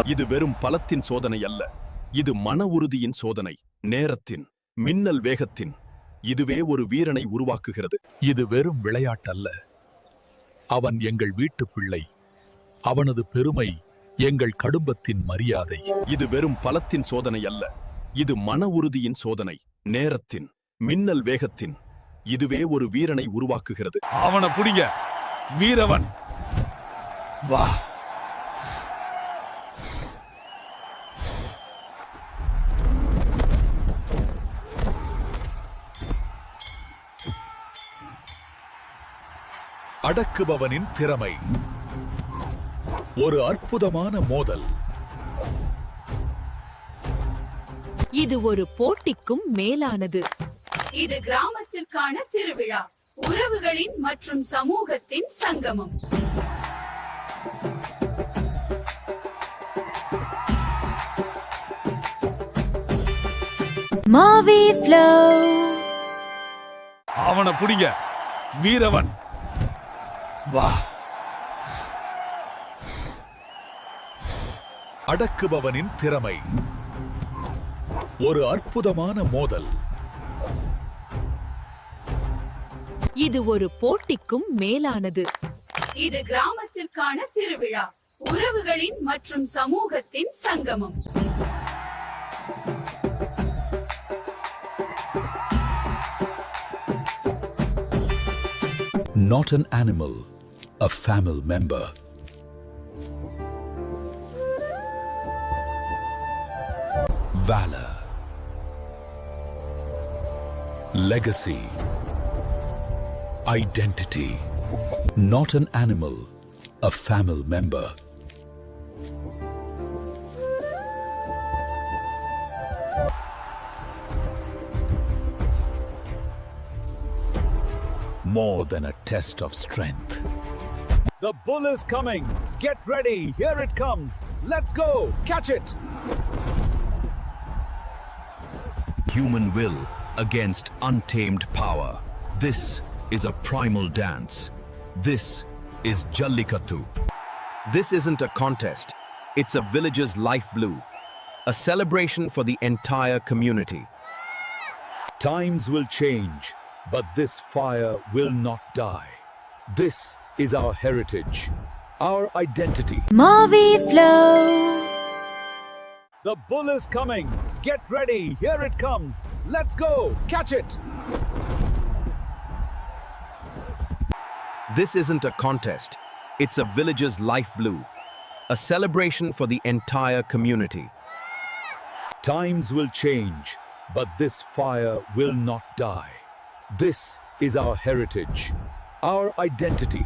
இது வெறும் பலத்தின் சோதனை அல்ல, இது மன உறுதியின் சோதனை, நேரத்தின், மின்னல் வேகத்தின். இதுவே ஒரு வீரனை உருவாக்குகிறது. இது வெறும் விளையாட்டல்ல. அவன் எங்கள் வீட்டு பிள்ளை. அவனது பெருமை எங்கள் குடும்பத்தின் மரியாதை. இது வெறும் பலத்தின் சோதனை அல்ல, இது மன உறுதியின் சோதனை, நேரத்தின், மின்னல் வேகத்தின். இதுவே ஒரு வீரனை உருவாக்குகிறது. அவனை புடிங்க, வீரவன். வா. அடக்குபவனின் திறமை. ஒரு அற்புதமான மோதல். இது ஒரு போட்டிக்கும் மேலானது. இது கிராமத்திற்கான திருவிழா, உறவுகளின் மற்றும் சமூகத்தின் சங்கமம். மாவி ஃப்ளோ. அவனை புடிங்க, வீரவன். வா. அடக்குபவனின் திறமை. ஒரு அற்புதமான மோதல். இது ஒரு போட்டிக்கும் மேலானது. இது கிராமத்திற்கான திருவிழா, உறவுகளின் மற்றும் சமூகத்தின் சங்கமம். Not an animal, a family member. Valor. Legacy. Identity. Not an animal, a family member. More than a test of strength. The bull is coming. Get ready. Here it comes. Let's go. Catch it. Human will against untamed power. This is a primal dance. This is Jallikattu. This isn't a contest. It's a village's life blue. A celebration for the entire community. Times will change, but this fire will not die. This is our heritage, our identity. மாவி ஃப்ளோ. The bull is coming. Get ready. Here it comes. Let's go. Catch it. This isn't a contest. It's a village's life blue. A celebration for the entire community. Times will change, but this fire will not die. This is our heritage, our identity.